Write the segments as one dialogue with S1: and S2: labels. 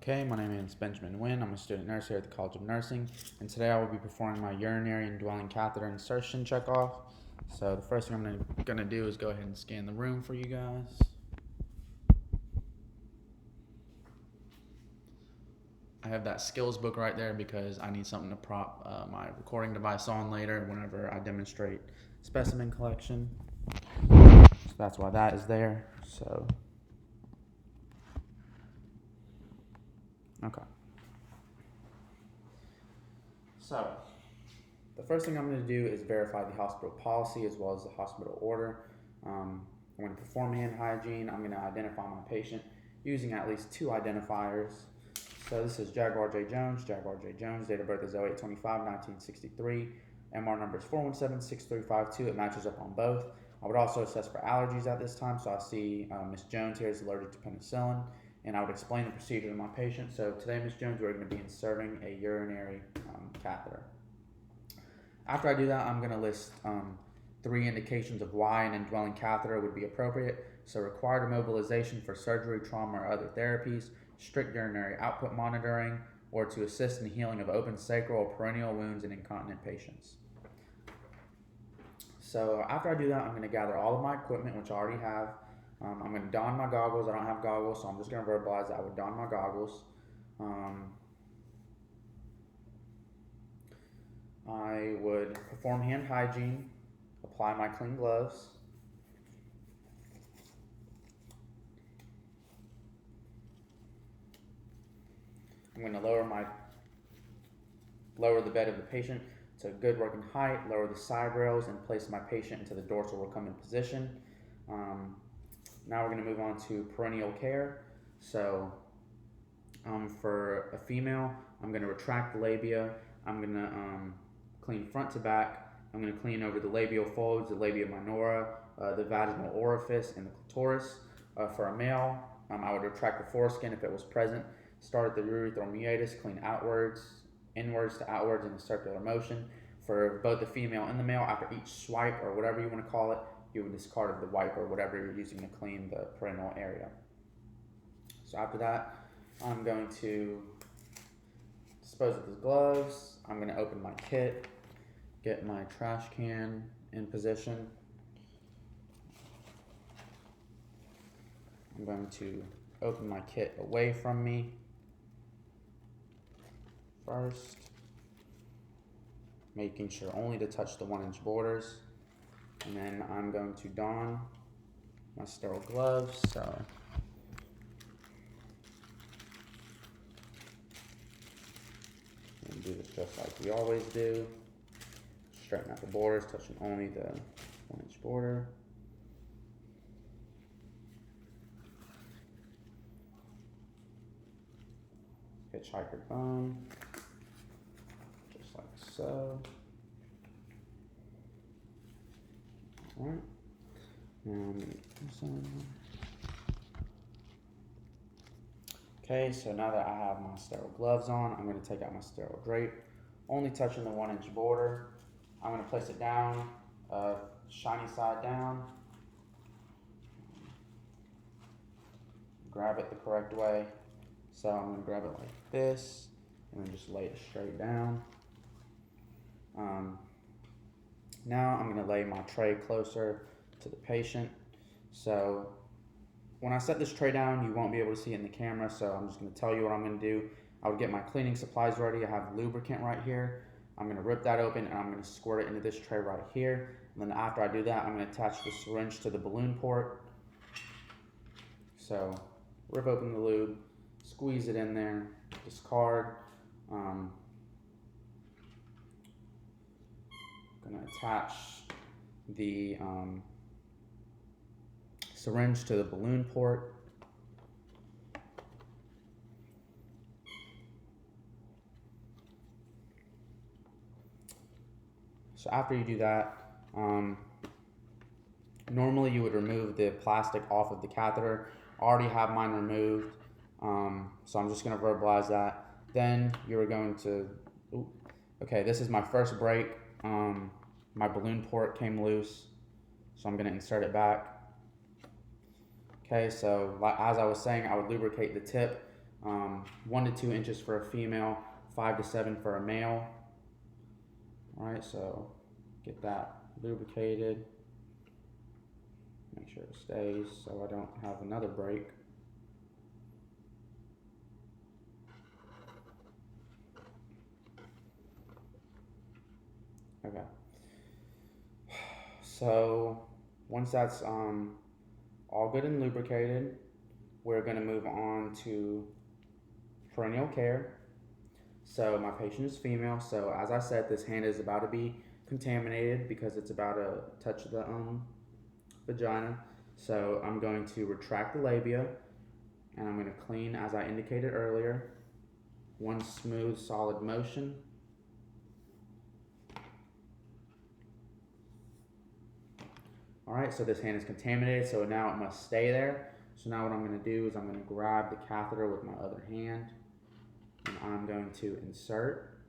S1: Okay, my name is Benjamin Nguyen. I'm a student nurse here at the College of Nursing, and today I will be performing my urinary indwelling catheter insertion checkoff. So the first thing I'm gonna do is go ahead and scan the room for you guys. I have that skills book right there because I need something to prop my recording device on later whenever I demonstrate specimen collection. So that's why that is there. Okay. So, the first thing I'm going to do is verify the hospital policy as well as the hospital order. I'm going to perform hand hygiene. I'm going to identify my patient using at least two identifiers. So this is Jaguar J. Jones, date of birth is 08/25/1963, MR number is 417-6352, it matches up on both. I would also assess for allergies at this time, so I see Ms. Jones here is allergic to penicillin, and I would explain the procedure to my patient. So today, Ms. Jones, we're going to be inserting a urinary catheter. After I do that, I'm going to list 3 indications of why an indwelling catheter would be appropriate. So required immobilization for surgery, trauma, or other therapies, strict urinary output monitoring, or to assist in the healing of open sacral or perennial wounds in incontinent patients. So after I do that, I'm going to gather all of my equipment, which I already have. I'm going to don my goggles. I don't have goggles, so I'm just going to verbalize that I would don my goggles. I would perform hand hygiene, apply my clean gloves. I'm going to lower the bed of the patient to a good working height, lower the side rails, and place my patient into the dorsal recumbent position. Now we're going to move on to perennial care. So for a female, I'm going to retract the labia. I'm going to clean front to back. I'm going to clean over the labial folds, the labia minora, the vaginal orifice, and the clitoris. For a male, I would retract the foreskin if it was present. Start at the urethral meatus, clean outwards, inwards to outwards in a circular motion. For both the female and the male, after each swipe or whatever you want to call it, you would discard the wipe or whatever you're using to clean the perineal area. So after that, I'm going to dispose of the gloves. I'm going to open my kit, get my trash can in position. I'm going to open my kit away from me first, making sure only to touch the 1-inch borders. And then I'm going to don my sterile gloves. And do this just like we always do. Straighten out the borders, touching only the 1-inch border. Hitchhiker bone, just like so. Alright. Okay, so now that I have my sterile gloves on, I'm going to take out my sterile drape, only touching the 1-inch border. I'm going to place it down, shiny side down. Grab it the correct way. So I'm going to grab it like this, and then just lay it straight down. Now I'm going to lay my tray closer to the patient. So when I set this tray down, you won't be able to see it in the camera, so I'm just going to tell you what I'm going to do. I would get my cleaning supplies ready. I have lubricant right here. I'm going to rip that open, and I'm going to squirt it into this tray right here. And then after I do that, I'm going to attach the syringe to the balloon port. So rip open the lube, squeeze it in there, discard. Going to attach the syringe to the balloon port. So after you do that, normally you would remove the plastic off of the catheter. I already have mine removed, so I'm just going to verbalize that. Then you're going to, okay, this is my first break. My balloon port came loose, so I'm going to insert it back. Okay, so as I was saying, I would lubricate the tip 1 to 2 inches for a female, 5 to 7 for a male. All right, so get that lubricated. Make sure it stays so I don't have another break. Okay. So once that's all good and lubricated, we're going to move on to perineal care. So my patient is female, so as I said, this hand is about to be contaminated because it's about to touch the vagina. So I'm going to retract the labia, and I'm going to clean as I indicated earlier. One smooth, solid motion. All right, so this hand is contaminated, so now it must stay there. So now what I'm going to do is I'm going to grab the catheter with my other hand, and I'm going to insert.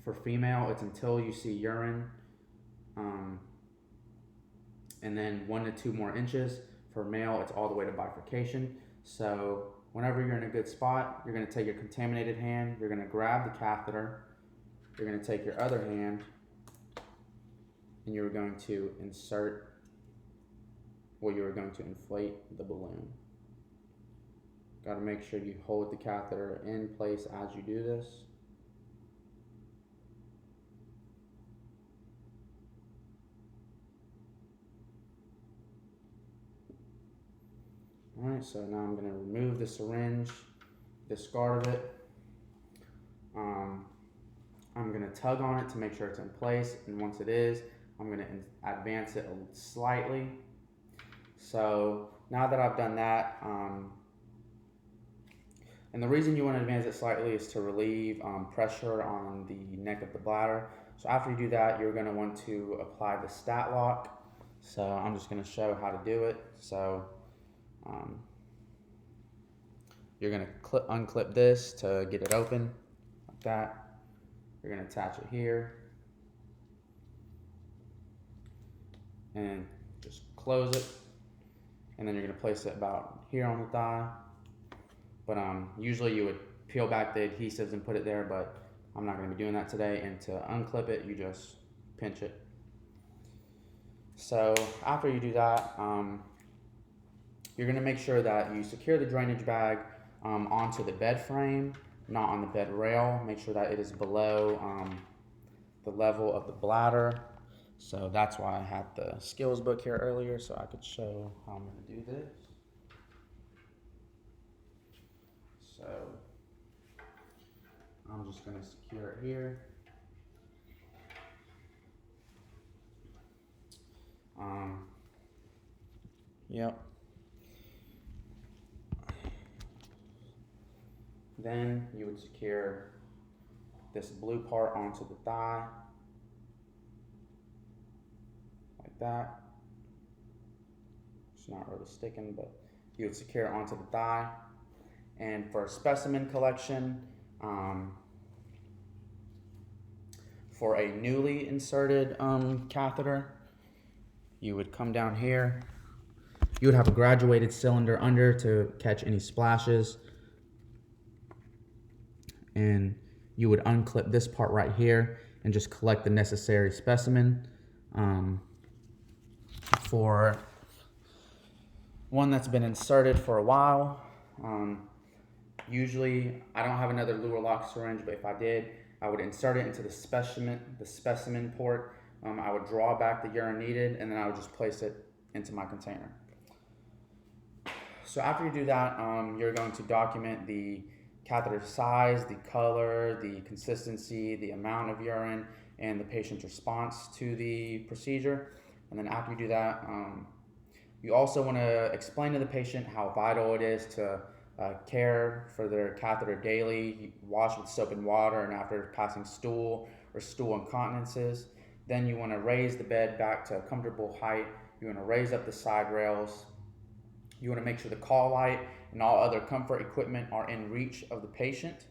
S1: For female, it's until you see urine, and then 1 to 2 more inches. For male, it's all the way to bifurcation. So whenever you're in a good spot, you're going to take your contaminated hand, you're going to grab the catheter, you're going to take your other hand, and you're going to insert, well, you're going to inflate the balloon. Got to make sure you hold the catheter in place as you do this. All right, so now I'm going to remove the syringe, discard of it. I'm going to tug on it to make sure it's in place, and once it is, I'm going to advance it slightly. So now that I've done that, and the reason you want to advance it slightly is to relieve pressure on the neck of the bladder. So after you do that, you're going to want to apply the stat lock. So I'm just going to show how to do it. So you're going to unclip this to get it open like that. You're going to attach it here and just close it, and then you're going to place it about here on the thigh. But usually you would peel back the adhesives and put it there, but I'm not going to be doing that today. And to unclip it, you just pinch it. So after you do that, you're going to make sure that you secure the drainage bag onto the bed frame, not on the bed rail. Make sure that it is below the level of the bladder. So that's why I had the skills book here earlier, so I could show how I'm going to do this. So I'm just going to secure it here. Yep. Then you would secure this blue part onto the thigh, like that. It's not really sticking, but you would secure it onto the thigh. And for specimen collection, for a newly inserted catheter, you would come down here. You would have a graduated cylinder under to catch any splashes. And you would unclip this part right here and just collect the necessary specimen. For one that's been inserted for a while, usually I don't have another Luer lock syringe, but if I did, I would insert it into the specimen port. I would draw back the urine needed, and then I would just place it into my container. So after you do that, you're going to document the catheter size, the color, the consistency, the amount of urine, and the patient's response to the procedure. And then after you do that, you also want to explain to the patient how vital it is to care for their catheter daily, wash with soap and water, and after passing stool or stool incontinences. Then you want to raise the bed back to a comfortable height. You want to raise up the side rails. You want to make sure the call light and all other comfort equipment are in reach of the patient.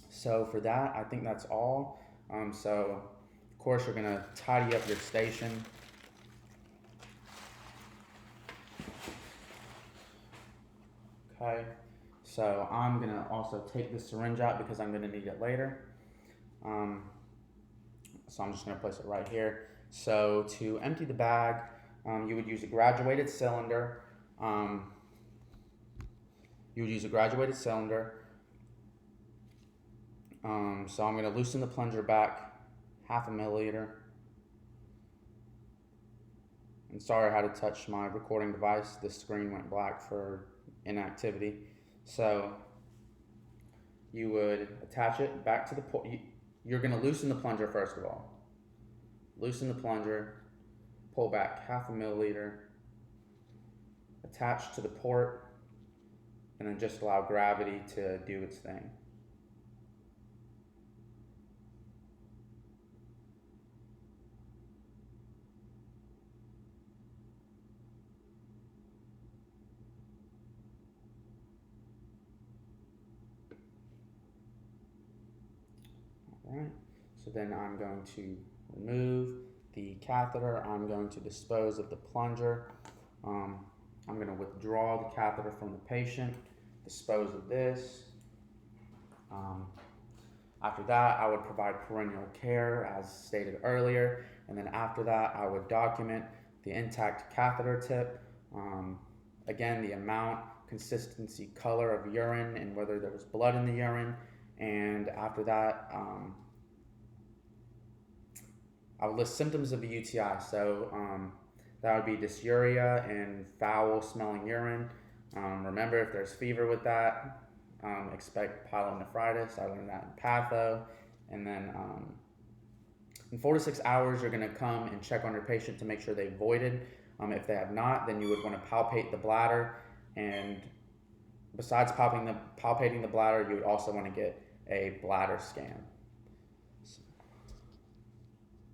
S1: So for that, I think that's all. So of course you're going to tidy up your station. Okay, so I'm gonna also take this syringe out because I'm gonna need it later. So I'm just gonna place it right here. So to empty the bag, you would use a graduated cylinder. You would use a graduated cylinder. So I'm gonna loosen the plunger back 1/2 milliliter. And sorry I had to touch my recording device. The screen went black for inactivity. So you would attach it back to the port. You're going to loosen the plunger first of all. Loosen the plunger, pull back 1/2 milliliter, attach to the port, and then just allow gravity to do its thing. Alright, so then I'm going to remove the catheter. I'm going to dispose of the plunger. I'm going to withdraw the catheter from the patient, dispose of this. After that, I would provide perennial care as stated earlier, and then after that, I would document the intact catheter tip. Again, the amount, consistency, color of urine, and whether there was blood in the urine. And after that, I would list symptoms of a UTI. So that would be dysuria and foul smelling urine. Remember, if there's fever with that, expect pyelonephritis. I learned that in patho. And then in 4 to 6 hours, you're going to come and check on your patient to make sure they voided. If they have not, then you would want to palpate the bladder. And besides palpating the bladder, you would also want to get a bladder scan.